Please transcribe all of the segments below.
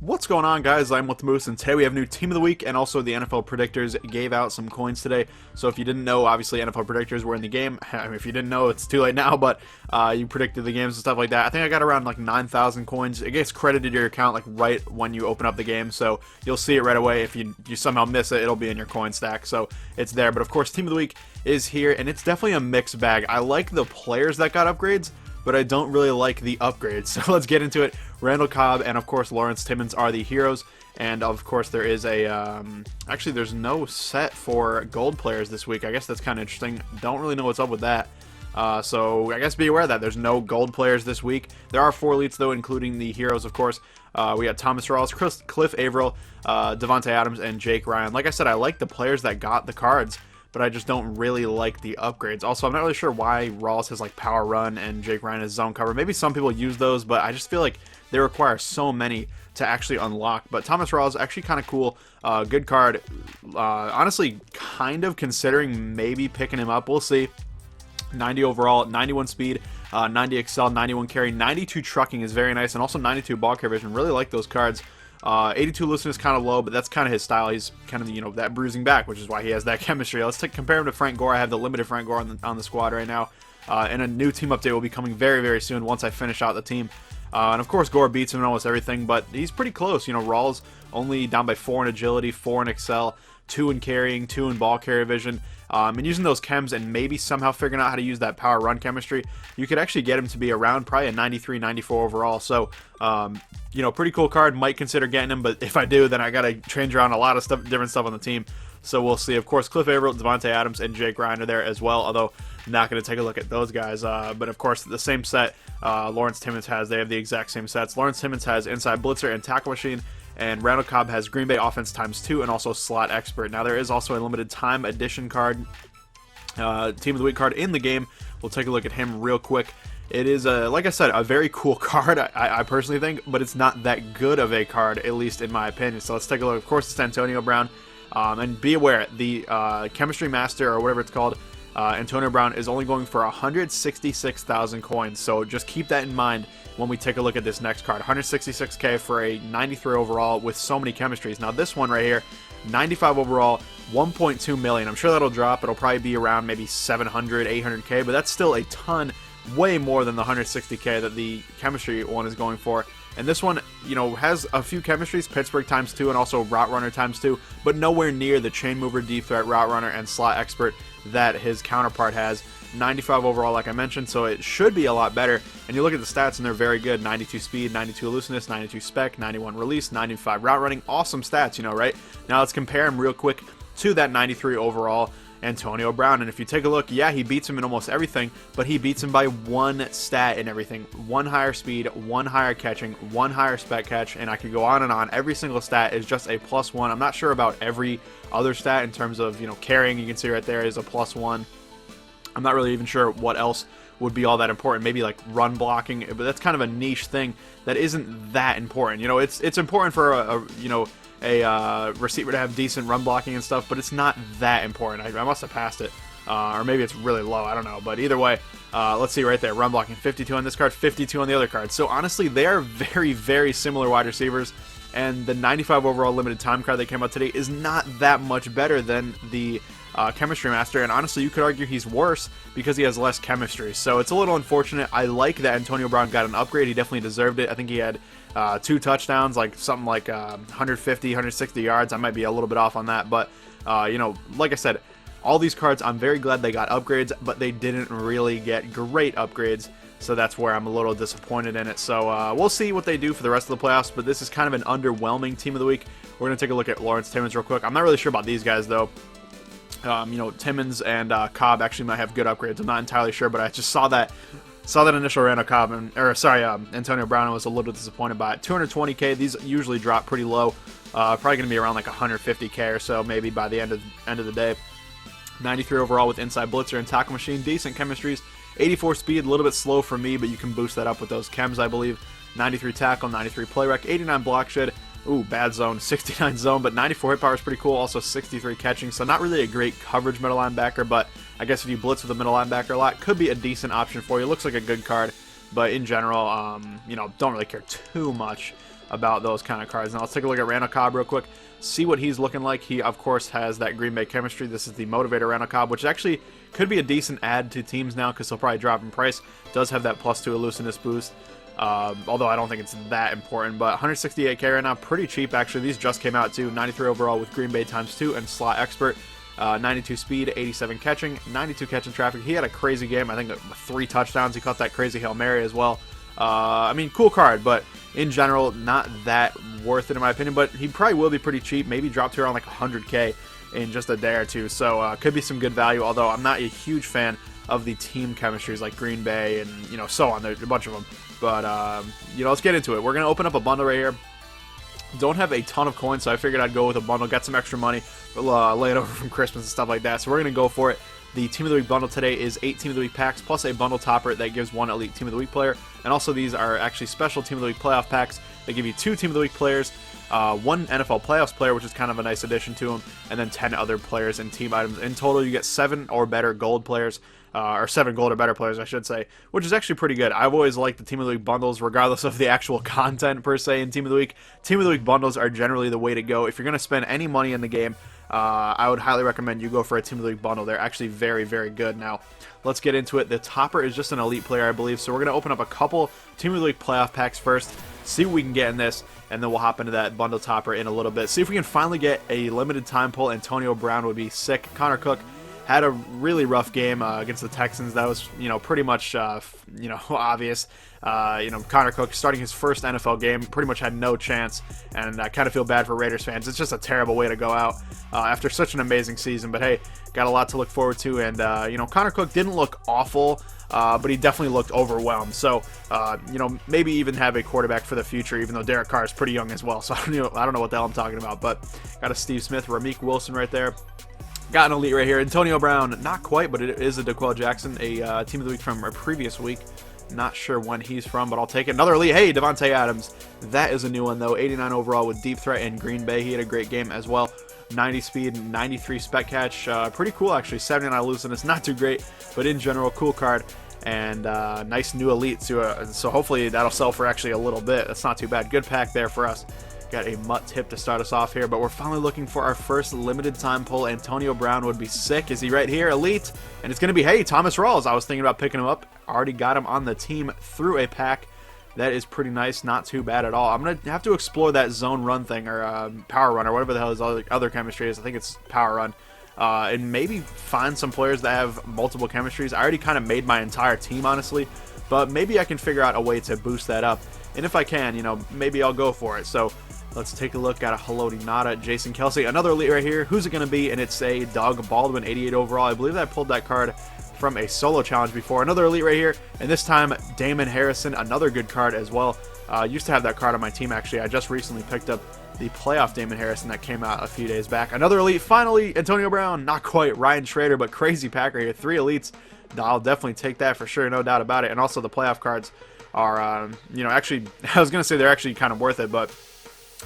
What's going on, guys? I'm with the Moose, and today we have a new Team of the Week, and also the NFL Predictors gave out some coins today. So if you didn't know, obviously NFL Predictors were in the game. I mean, if you didn't know, it's too late now, but you predicted the games and stuff like that. I think I got around like 9,000 coins. It gets credited to your account like right when you open up the game, so you'll see it right away. If you somehow miss it, it'll be in your coin stack, so it's there. But of course, Team of the Week is here, and it's definitely a mixed bag. I like the players that got upgrades, but I don't really like the upgrades. So let's get into it. Randall Cobb and of course Lawrence Timmons are the heroes, and of course there is a actually there's no set for gold players this week. I guess that's kind of interesting. Don't really know what's up with that. So I guess be aware of that there's no gold players this week. There are 4 elites though, including the heroes, of course. We got Thomas Rawls, Cliff Averill, Devontae Adams, and Jake Ryan. Like I said, I like the players that got the cards, but I just don't really like the upgrades. Also, I'm not really sure why Rawls has like power run and Jake Ryan has zone cover. Maybe some people use those, but I just feel like they require so many to actually unlock. But Thomas Rawls actually kind of cool, good card. Honestly, kind of considering maybe picking him up. We'll see. 90 overall, 91 speed, 90 excel, 91 carry, 92 trucking is very nice, and also 92 ball carry vision. Really like those cards. 82 looseness kind of low, but that's kind of his style. He's kind of, you know, that bruising back, which is why he has that chemistry. Let's compare him to Frank Gore. I have the limited Frank Gore on the squad right now, and a new team update will be coming very, very soon once I finish out the team. And of course, Gore beats him in almost everything, but he's pretty close. You know, Rawls only down by 4 in agility, 4 in excel, 2 in carrying, 2 in ball carry vision. And using those chems and maybe somehow figuring out how to use that power run chemistry, you could actually get him to be around probably a 93, 94 overall. So, you know, pretty cool card. Might consider getting him, but if I do, then I got to change around a lot of stuff, different stuff on the team. So we'll see. Of course, Cliff Averill, Devontae Adams, and Jake Ryan are there as well, although not going to take a look at those guys. But of course, the same set Lawrence Timmons has. They have the exact same sets. Lawrence Timmons has Inside Blitzer and Tackle Machine, and Randall Cobb has Green Bay Offense ×2 and also Slot Expert. Now, there is also a limited time edition card, Team of the Week card in the game. We'll take a look at him real quick. It is, like I said, a very cool card, I personally think, but it's not that good of a card, at least in my opinion. So let's take a look. Of course, it's Antonio Brown. And be aware, the Chemistry Master, or whatever it's called, Antonio Brown is only going for 166,000 coins. So just keep that in mind when we take a look at this next card. 166k for a 93 overall with so many chemistries. Now this one right here, 95 overall, 1.2 million. I'm sure that'll drop. It'll probably be around maybe 700, 800k, but that's still a ton, way more than the 160k that the chemistry one is going for. And this one, you know, has a few chemistries, Pittsburgh ×2 and also Route Runner ×2, but nowhere near the Chain Mover, Deep Threat, Route Runner, and Slot Expert that his counterpart has. 95 overall, like I mentioned, so it should be a lot better. And you look at the stats, and they're very good. 92 speed, 92 looseness, 92 spec, 91 release, 95 route running. Awesome stats, you know, right? Now let's compare him real quick to that 93 overall Antonio Brown. And if you take a look, yeah, he beats him in almost everything, but he beats him by 1 stat in everything. 1 higher speed, 1 higher catching, 1 higher spec catch, and I could go on and on. Every single stat is just a +1. I'm not sure about every other stat in terms of, you know, carrying. You can see right there is a +1. I'm not really even sure what else would be all that important. Maybe like run blocking, but that's kind of a niche thing that isn't that important. You know, it's important for a receiver to have decent run blocking and stuff, but it's not that important. I must have passed it, or maybe it's really low. I don't know, but either way, let's see right there. Run blocking 52 on this card, 52 on the other card. So honestly, they are very, very similar wide receivers, and the 95 overall limited time card that came out today is not that much better than the Chemistry Master, and honestly you could argue he's worse because he has less chemistry. So it's a little unfortunate. I like that Antonio Brown got an upgrade. He definitely deserved it. I think he had 2 touchdowns, like something like 150, 160 yards. I might be a little bit off on that, but you know, like I said, all these cards, I'm very glad they got upgrades, but they didn't really get great upgrades. So that's where I'm a little disappointed in it. So we'll see what they do for the rest of the playoffs, but this is kind of an underwhelming Team of the Week. We're going to take a look at Lawrence Timmons real quick. I'm not really sure about these guys, though. You know, Timmons and Cobb actually might have good upgrades. I'm not entirely sure, but I just saw that initial Randall Cobb, Antonio Brown. I was a little disappointed by it. 220k. These usually drop pretty low. Probably going to be around like 150k or so, maybe by the end of the day. 93 overall with Inside Blitzer and Tackle Machine. Decent chemistries. 84 speed, a little bit slow for me, but you can boost that up with those chems, I believe. 93 tackle, 93 play rec, 89 block shed. Ooh, bad zone. 69 zone, but 94 hit power is pretty cool. Also 63 catching, so not really a great coverage middle linebacker, but I guess if you blitz with a middle linebacker a lot, could be a decent option for you. Looks like a good card, but in general, you know, don't really care too much about those kind of cards. Now let's take a look at Randall Cobb real quick, see what he's looking like. He, of course, has that Green Bay chemistry. This is the Motivator Randall Cobb, which actually could be a decent add to teams now because he'll probably drop in price. Does have that +2 elusiveness boost, although I don't think it's that important. But 168k right now, pretty cheap actually. These just came out too. 93 overall with Green Bay ×2 and slot expert. 92 speed, 87 catching, 92 catching traffic. He had a crazy game. I think 3 touchdowns. He caught that crazy Hail Mary as well. I mean, cool card, but in general, not that worth it in my opinion. But he probably will be pretty cheap. Maybe drop to around like 100k in just a day or two. So could be some good value. Although I'm not a huge fan of the team chemistries like Green Bay and so on. There's a bunch of them. But let's get into it. We're gonna open up a bundle right here. Don't have a ton of coins, so I figured I'd go with a bundle, get some extra money, lay it over from Christmas and stuff like that. So we're going to go for it. The Team of the Week bundle today is 8 Team of the Week packs, plus a bundle topper that gives 1 Elite Team of the Week player. And also these are actually special Team of the Week playoff packs. They give you 2 Team of the Week players, 1 NFL playoffs player, which is kind of a nice addition to them, and then 10 other players and team items. In total, you get 7 or better gold players. Or 7 gold or better players, I should say, which is actually pretty good. I've always liked the Team of the Week bundles, regardless of the actual content per se in Team of the Week. Team of the Week bundles are generally the way to go. If you're going to spend any money in the game, I would highly recommend you go for a Team of the Week bundle. They're actually very, very good. Now, let's get into it. The topper is just an elite player, I believe, so we're going to open up a couple Team of the Week playoff packs first, see what we can get in this, and then we'll hop into that bundle topper in a little bit. See if we can finally get a limited time pull. Antonio Brown would be sick. Connor Cook had a really rough game against the Texans. That was, pretty much, obvious. Connor Cook starting his first NFL game pretty much had no chance, and I kind of feel bad for Raiders fans. It's just a terrible way to go out after such an amazing season. But hey, got a lot to look forward to, and Connor Cook didn't look awful, but he definitely looked overwhelmed. So, maybe even have a quarterback for the future, even though Derek Carr is pretty young as well. So I don't know what the hell I'm talking about. But got a Steve Smith, Ramik Wilson right there. Got an elite right here. Antonio Brown, not quite, but it is a DeQuell Jackson, a Team of the Week from a previous week. Not sure when he's from, but I'll take it. Another elite. Hey, Devontae Adams. That is a new one, though. 89 overall with deep threat in Green Bay. He had a great game as well. 90 speed, 93 spec catch. Pretty cool, actually. 79 elusiveness. Not too great, but in general, cool card. And nice new elite, too. So hopefully that'll sell for actually a little bit. That's not too bad. Good pack there for us. Got a Mutt tip to start us off here, but we're finally looking for our first limited time pull. Antonio Brown would be sick. Is he right here? Elite. And it's going to be, hey, Thomas Rawls. I was thinking about picking him up. Already got him on the team through a pack. That is pretty nice. Not too bad at all. I'm going to have to explore that zone run thing, or power run, or whatever the hell his other chemistry is. I think it's power run. And maybe find some players that have multiple chemistries. I already kind of made my entire team, honestly. But maybe I can figure out a way to boost that up. And if I can, maybe I'll go for it. So let's take a look at a Haloti Nada, Jason Kelsey, another elite right here. Who's it going to be? And it's a Doug Baldwin, 88 overall. I believe that I pulled that card from a solo challenge before. Another elite right here, and this time Damon Harrison, another good card as well. Used to have that card on my team, actually. I just recently picked up the playoff Damon Harrison that came out a few days back. Another elite, finally, Antonio Brown. Not quite Ryan Schrader, but crazy pack right here. 3 elites. I'll definitely take that for sure, no doubt about it. And also the playoff cards are, actually, I was going to say they're actually kind of worth it, but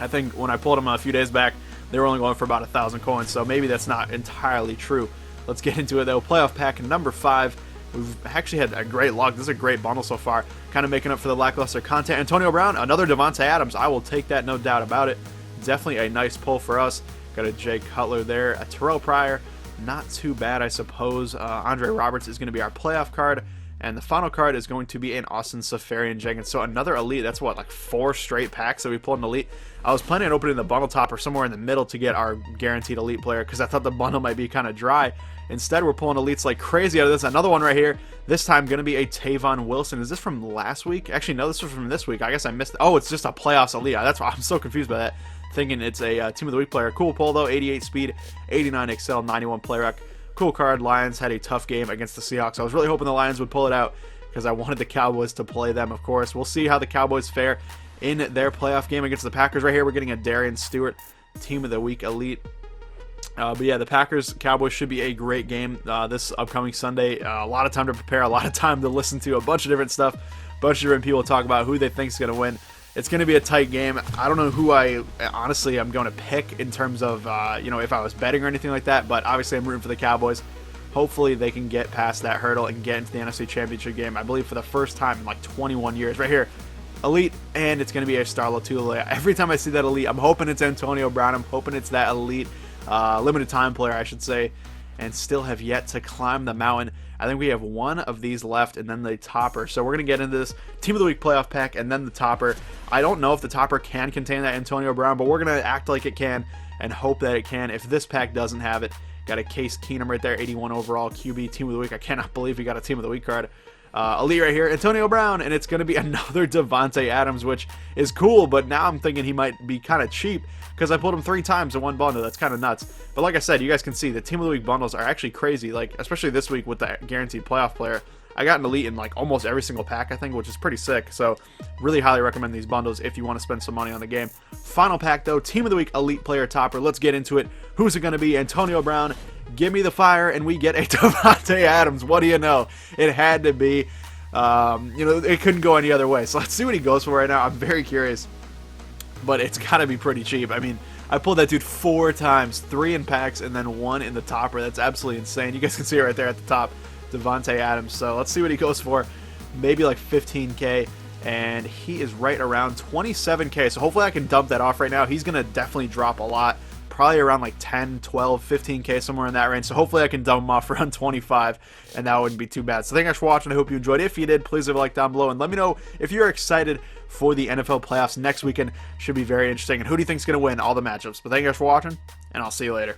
I think when I pulled them a few days back, they were only going for about 1,000 coins, so maybe that's not entirely true. Let's get into it, though. Playoff pack number 5. We've actually had a great luck. This is a great bundle so far. Kind of making up for the lackluster content. Antonio Brown, another Devontae Adams. I will take that, no doubt about it. Definitely a nice pull for us. Got a Jay Cutler there. A Terrell Pryor. Not too bad, I suppose. Andre Roberts is going to be our playoff card. And the final card is going to be an Austin Seferian-Jenkins. So another elite. That's what, like 4 straight packs that we pulled an elite. I was planning on opening the bundle topper somewhere in the middle to get our guaranteed elite player because I thought the bundle might be kind of dry. Instead, we're pulling elites like crazy out of this. Another one right here. This time going to be a Tavon Wilson. Is this from last week? Actually, no, this was from this week. I guess I missed it. Oh, it's just a playoffs elite. That's why I'm so confused by that. Thinking it's a Team of the Week player. Cool pull, though. 88 speed, 89 excel, 91 play rec. Cool card. Lions had a tough game against the Seahawks. I was really hoping the Lions would pull it out because I wanted the Cowboys to play them, of course. We'll see how the Cowboys fare in their playoff game against the Packers. Right here, we're getting a Darian Stewart Team of the Week elite. But yeah, the Packers-Cowboys should be a great game this upcoming Sunday. A lot of time to prepare, a lot of time to listen to a bunch of different stuff, a bunch of different people talk about who they think is going to win. It's going to be a tight game. I don't know who I honestly am going to pick in terms of, if I was betting or anything like that, but obviously I'm rooting for the Cowboys. Hopefully they can get past that hurdle and get into the NFC Championship game, I believe for the first time in like 21 years. Right here, elite, and it's going to be a Star Lotulelei. Every time I see that elite, I'm hoping it's Antonio Brown. I'm hoping it's that elite limited time player, I should say, and still have yet to climb the mountain. I think we have one of these left and then the topper. So we're going to get into this Team of the Week playoff pack and then the topper. I don't know if the topper can contain that Antonio Brown, but we're going to act like it can and hope that it can. If this pack doesn't have it, got a Case Keenum right there, 81 overall QB Team of the Week. I cannot believe we got a Team of the Week card. Elite right here, Antonio Brown, and it's going to be another Davante Adams, which is cool, but now I'm thinking he might be kind of cheap because I pulled him 3 times in one bundle. That's kind of nuts. But like I said, you guys can see the Team of the Week bundles are actually crazy, like especially this week with the guaranteed playoff player. I got an elite in like almost every single pack, I think, which is pretty sick. So really highly recommend these bundles if you want to spend some money on the game. Final pack though, Team of the Week elite player topper. Let's get into it. Who's it going to be? Antonio Brown. Give me the fire, and we get a Davante Adams. What do you know? It had to be. It couldn't go any other way. So let's see what he goes for right now. I'm very curious, but it's got to be pretty cheap. I mean, I pulled that dude 4 times, 3 in packs, and then 1 in the topper. That's absolutely insane. You guys can see it right there at the top, Davante Adams. So let's see what he goes for. Maybe like 15K, and he is right around 27K. So hopefully I can dump that off right now. He's going to definitely drop a lot. Probably around like 10, 12, 15K, somewhere in that range. So hopefully I can dump him off around 25, and that wouldn't be too bad. So thank you guys for watching. I hope you enjoyed. If you did, please leave a like down below, and let me know if you're excited for the NFL playoffs next weekend. Should be very interesting. And who do you think is going to win all the matchups? But thank you guys for watching, and I'll see you later.